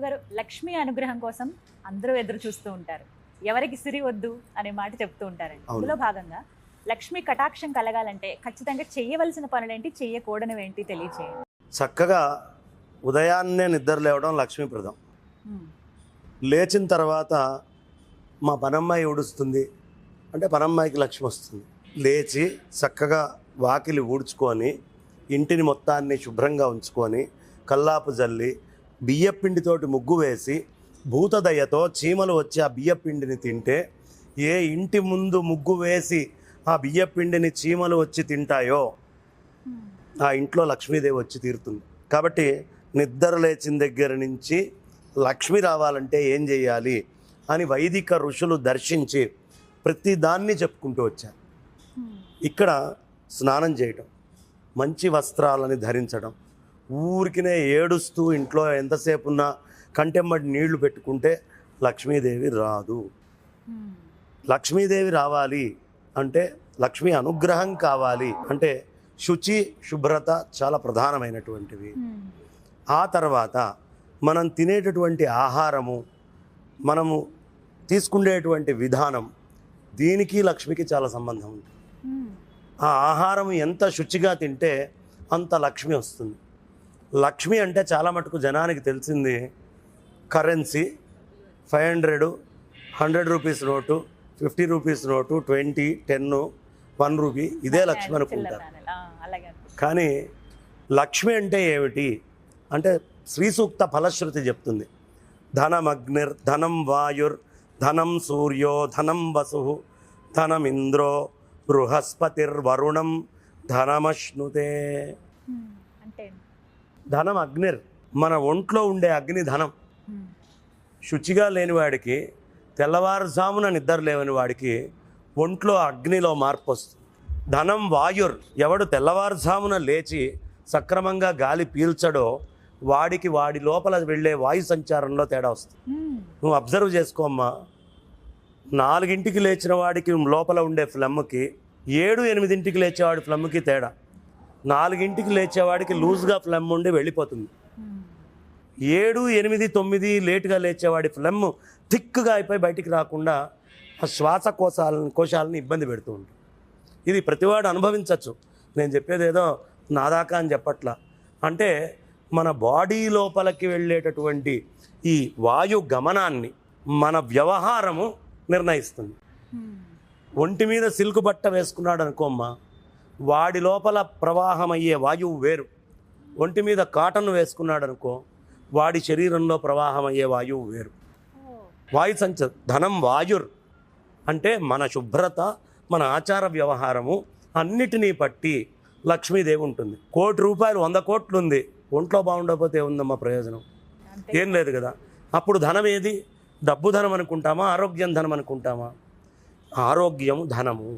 గురువుగారు, లక్ష్మీ అనుగ్రహం కోసం అందరూ ఎదురు చూస్తూ ఉంటారు. ఎవరికి సిరి వద్దు అనే మాట చెప్తూ ఉంటారండి. అందులో భాగంగా లక్ష్మీ కటాక్షం కలగాలంటే ఖచ్చితంగా చేయవలసిన పనులేంటి, చేయకూడనివి ఏంటి తెలియచేయండి. చక్కగా ఉదయాన్నే నిద్ర లేవడం లక్ష్మీప్రదం. లేచిన తర్వాత మా పనమ్మాయి ఊడుస్తుంది అంటే పనమ్మాయికి లక్ష్మి వస్తుంది. లేచి చక్కగా వాకిలి ఊడ్చుకొని ఇంటిని మొత్తాన్ని శుభ్రంగా ఉంచుకొని కల్లాపు జల్లి బియ్యపిండితోటి ముగ్గు వేసి భూతదయతో చీమలు వచ్చి ఆ బియ్యపిండిని తింటే ఏ ఇంటి ముందు ముగ్గు వేసి ఆ బియ్యపిండిని చీమలు వచ్చి తింటాయో ఆ ఇంట్లో లక్ష్మీదేవి వచ్చి తీరుతుంది. కాబట్టి నిద్ర లేచిన దగ్గర నుంచి లక్ష్మి రావాలంటే ఏం చేయాలి అని వైదిక ఋషులు దర్శించి ప్రతి దాన్ని చెప్పుకుంటూ వచ్చారు. ఇక్కడ స్నానం చేయటం, మంచి వస్త్రాలని ధరించడం, ఊరికినే ఏడుస్తూ ఇంట్లో ఎంతసేపు ఉన్నా కంటెమ్మడి నీళ్లు పెట్టుకుంటే లక్ష్మీదేవి రాదు. లక్ష్మీదేవి రావాలి అంటే లక్ష్మీ అనుగ్రహం కావాలి అంటే శుచి శుభ్రత చాలా ప్రధానమైనటువంటివి. ఆ తర్వాత మనం తినేటటువంటి ఆహారము, మనము తీసుకునేటువంటి విధానం, దీనికి లక్ష్మికి చాలా సంబంధం ఉంటుంది. ఆ ఆహారం ఎంత శుచిగా తింటే అంత లక్ష్మి వస్తుంది. లక్ష్మి అంటే చాలా మటుకు జనానికి తెలిసింది currency 500, 100 rupees note, 50 rupees note, 20, 10, 1 rupee, ఇదే లక్ష్మి అనుకుంటారు. కానీ లక్ష్మి అంటే ఏమిటి అంటే శ్రీ సూక్త ఫలశ్రుతి చెప్తుంది. ధనమగ్నిర్ ధనం వాయుర్ ధనం సూర్యో ధనం వసు ధనమింద్రో బృహస్పతిర్వరుణం ధనమశ్నుతే. ధనం అగ్నిర్, మన ఒంట్లో ఉండే అగ్ని ధనం. శుచిగా లేని వాడికి, తెల్లవారుజామున నిద్ర లేవని వాడికి ఒంట్లో అగ్నిలో మార్పు వస్తుంది. ధనం వాయుర్, ఎవడు తెల్లవారుజామున లేచి సక్రమంగా గాలి పీల్చడో వాడికి వాడి లోపల వెళ్ళే వాయు సంచారంలో తేడా వస్తుంది. నువ్వు అబ్జర్వ్ చేసుకోమ్మా, 4ంటికి లేచిన వాడికి లోపల ఉండే ఫ్లమ్కి 7-8ంటికి లేచేవాడి ఫ్లమ్కి తేడా. 4ంటికి లేచేవాడికి లూజ్గా ఫ్లమ్ ఉండి వెళ్ళిపోతుంది. 7, 8, 9 లేటుగా లేచేవాడి ఫ్లమ్ థిక్గా అయిపోయి బయటికి రాకుండా ఆ కోశాలను ఇబ్బంది పెడుతూ ఉంటుంది. ఇది ప్రతివాడు అనుభవించవచ్చు. నేను చెప్పేది ఏదో నాదాకా అని చెప్పట్లా. అంటే మన బాడీ లోపలికి వెళ్ళేటటువంటి ఈ వాయు గమనాన్ని మన వ్యవహారము నిర్ణయిస్తుంది. ఒంటి మీద సిల్క్ బట్ట వేసుకున్నాడు అనుకోమ్మా, వాడి లోపల ప్రవాహం అయ్యే వాయువు వేరు. ఒంటి మీద కాటన్ వేసుకున్నాడు అనుకో, వాడి శరీరంలో ప్రవాహం అయ్యే వాయువు వేరు. వాయు ధనం వాయుర్ అంటే మన శుభ్రత, మన ఆచార వ్యవహారము అన్నిటినీ పట్టి లక్ష్మీదేవి ఉంటుంది. 1 రూపాయలు 100 కోట్లు ఉంది, ఒంట్లో బాగుండకపోతే ఏముందమ్మా ప్రయోజనం? ఏం లేదు కదా. అప్పుడు ధనం ఏది? డబ్బు ధనం అనుకుంటామా, ఆరోగ్యం ధనం అనుకుంటామా? ఆరోగ్యము ధనము.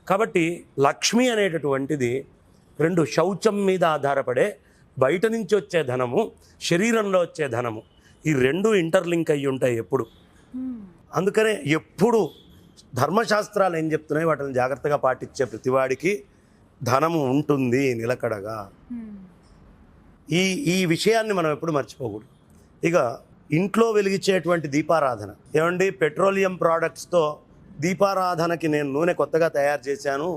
కాబట్టి లక్ష్మి అనేటటువంటిది 2 శౌచం మీద ఆధారపడే బయట నుంచి వచ్చే ధనము, శరీరంలో వచ్చే ధనము, ఈ 2 ఇంటర్లింక్ అయ్యి ఉంటాయి ఎప్పుడు. అందుకనే ఎప్పుడు ధర్మశాస్త్రాలు ఏం చెప్తున్నాయి వాటిని జాగ్రత్తగా పాటించే ప్రతివాడికి ధనము ఉంటుంది నిలకడగా. ఈ విషయాన్ని మనం ఎప్పుడు మర్చిపోకూడదు. ఇక ఇంట్లో వెలిగించేటువంటి దీపారాధన ఏమండి, పెట్రోలియం ప్రోడక్ట్స్తో దీపారాధనకి నేను నూనె కొత్తగా తయారు చేశాను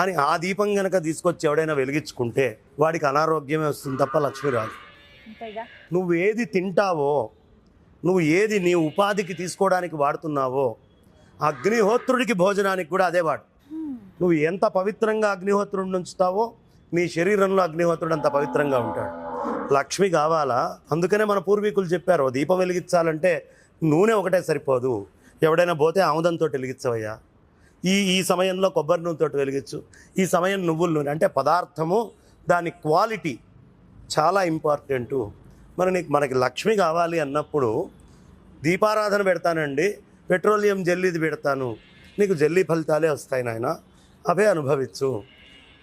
అని ఆ దీపం కనుక తీసుకొచ్చి ఎవడైనా వెలిగించుకుంటే వాడికి అనారోగ్యమే వస్తుంది తప్ప లక్ష్మి రాదు. నువ్వు ఏది తింటావో, నువ్వు ఏది నీ ఉపాధికి తీసుకోవడానికి వాడుతున్నావో, అగ్నిహోత్రుడికి భోజనానికి కూడా అదే వాడు. నువ్వు ఎంత పవిత్రంగా అగ్నిహోత్రుడిని ఉంచుతావో నీ శరీరంలో అగ్నిహోత్రుడు అంత పవిత్రంగా ఉంటాడు. లక్ష్మి కావాలా? అందుకనే మన పూర్వీకులు చెప్పారు, దీపం వెలిగించాలంటే నూనె ఒకటే సరిపోదు, ఎవడైనా పోతే ఆముదంతో వెలిగించవయ్యా, ఈ సమయంలో కొబ్బరి నూనెతో వెలిగించు, ఈ సమయం నువ్వుల నూనె. అంటే పదార్థము, దాని క్వాలిటీ చాలా ఇంపార్టెంటు. మనకి లక్ష్మి కావాలి అన్నప్పుడు దీపారాధన పెడతానండి, పెట్రోలియం జెల్లీది పెడతాను, నీకు జెల్లీ ఫలితాలే వస్తాయి నాయన, అవే అనుభవించు.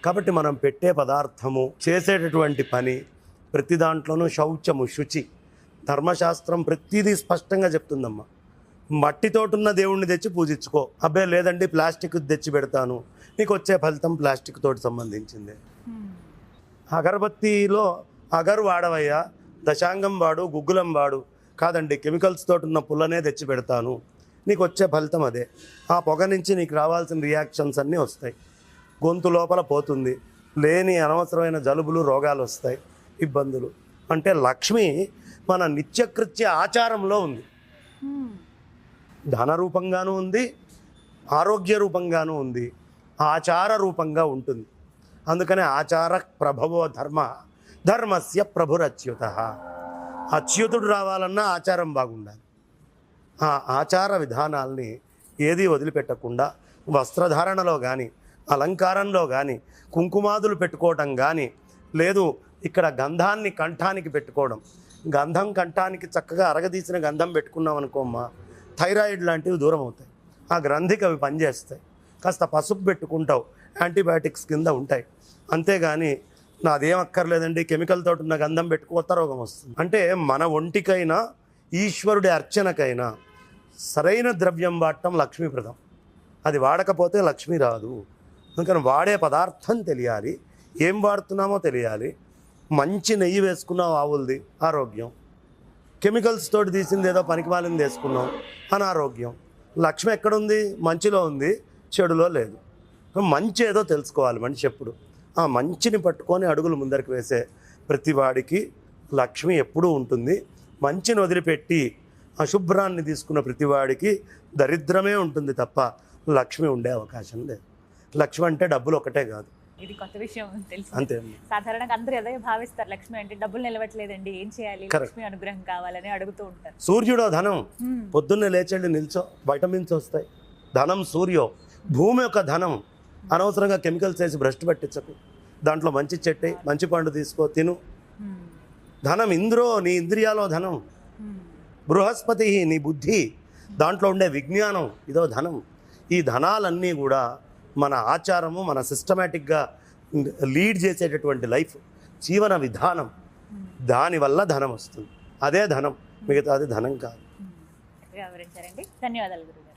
కాబట్టి మనం పెట్టే పదార్థము, చేసేటటువంటి పని, ప్రతి దాంట్లోనూ శౌచము, శుచి, ధర్మశాస్త్రం ప్రతిదీ స్పష్టంగా చెప్తుందమ్మా. మట్టితోటున్న దేవుణ్ణి తెచ్చి పూజించుకో, అబ్బే లేదండి ప్లాస్టిక్ తెచ్చి పెడతాను, నీకు వచ్చే ఫలితం ప్లాస్టిక్ తోటి సంబంధించిందే. అగరబత్తిలో అగరు వాడవయ్యా, దశాంగం వాడు, గుగ్గులం వాడు, కాదండి కెమికల్స్ తోటి ఉన్న పుల్లనే తెచ్చి పెడతాను, నీకు వచ్చే ఫలితం అదే. ఆ పొగ నుంచి నీకు రావాల్సిన రియాక్షన్స్ అన్నీ వస్తాయి, గొంతు లోపల పోతుంది, లేని అనవసరమైన జలుబులు రోగాలు వస్తాయి, ఇబ్బందులు. అంటే లక్ష్మి మన నిత్యకృత్య ఆచారంలో ఉంది, ధన రూపంగానూ ఉంది, ఆరోగ్య రూపంగానూ ఉంది, ఆచార రూపంగా ఉంటుంది. అందుకనే ఆచార ప్రభవో ధర్మ, ధర్మస్య ప్రభురచ్యుత. అచ్యుతుడు రావాలన్నా ఆచారం బాగుండాలి. ఆ ఆచార విధానాల్ని ఏది వదిలిపెట్టకుండా వస్త్రధారణలో కానీ, అలంకారంలో కానీ, కుంకుమాదులు పెట్టుకోవటం కానీ, లేదు ఇక్కడ గంధాన్ని కంఠానికి పెట్టుకోవడం. గంధం కంఠానికి చక్కగా అరగదీసిన గంధం పెట్టుకున్నాం అనుకోమ్మా, థైరాయిడ్ లాంటివి దూరం అవుతాయి, ఆ గ్రంథికి అవి పనిచేస్తాయి. కాస్త పసుపు పెట్టుకుంటావు, యాంటీబయాటిక్స్ కింద ఉంటాయి. అంతేగాని నాదేం అక్కర్లేదండి కెమికల్ తోటి ఉన్న గంధం పెట్టుకు కొత్త రోగం వస్తుంది. అంటే మన ఒంటికైనా ఈశ్వరుడి అర్చనకైనా సరైన ద్రవ్యం వాడటం లక్ష్మీప్రదం. అది వాడకపోతే లక్ష్మి రాదు. అందుకని వాడే పదార్థం తెలియాలి, ఏం వాడుతున్నామో తెలియాలి. మంచి నెయ్యి వేసుకున్నావు ఆవులది, ఆరోగ్యం. కెమికల్స్ తోటి తీసింది ఏదో పనికిమాలింది వేసుకున్నాం, అనారోగ్యం. లక్ష్మి ఎక్కడుంది? మంచిలో ఉంది, చెడులో లేదు. మంచి ఏదో తెలుసుకోవాలి మనిషి ఎప్పుడు. ఆ మంచిని పట్టుకొని అడుగులు ముందరికి వేసే ప్రతివాడికి లక్ష్మి ఎప్పుడూ ఉంటుంది. మంచిని వదిలిపెట్టి అశుభ్రాన్ని తీసుకున్న ప్రతివాడికి దరిద్రమే ఉంటుంది తప్ప లక్ష్మి ఉండే అవకాశం లేదు. లక్ష్మి అంటే డబ్బులు ఒకటే కాదు. ఇది కొత్త విషయం తెలుసు. అంతే. సాధారణంగా అందరూ అదే భావిస్తారు, లక్ష్మి అంటే డబ్బులు నిలవట్లేదండి, ఏం చేయాలి, లక్ష్మి అనుగ్రహం కావాలని అడుగుతూ ఉంటారు. సూర్యుడో ధనం, పొద్దున్నే లేచెళ్ళి నిల్చో, వైటమిన్స్ వస్తాయి. ధనం సూర్యో, భూమి యొక్క ధనం. అనవసరంగా కెమికల్స్ వేసి భ్రష్టు పట్టించకు, దాంట్లో మంచి చెట్టు మంచి పండు తీసుకో, తిను. ధనం ఇంద్రో, నీ ఇంద్రియాలో ధనం. బృహస్పతి నీ బుద్ధి, దాంట్లో ఉండే విజ్ఞానం, ఇదో ధనం. ఈ ధనాలన్నీ కూడా మన ఆచారము, మన సిస్టమేటిక్గా లీడ్ చేసేటటువంటి లైఫ్, జీవన విధానం, దానివల్ల ధనం వస్తుంది. అదే ధనం, మిగతాది ధనం కాదు. వివరించారండి, ధన్యవాదాలు గురుగారు.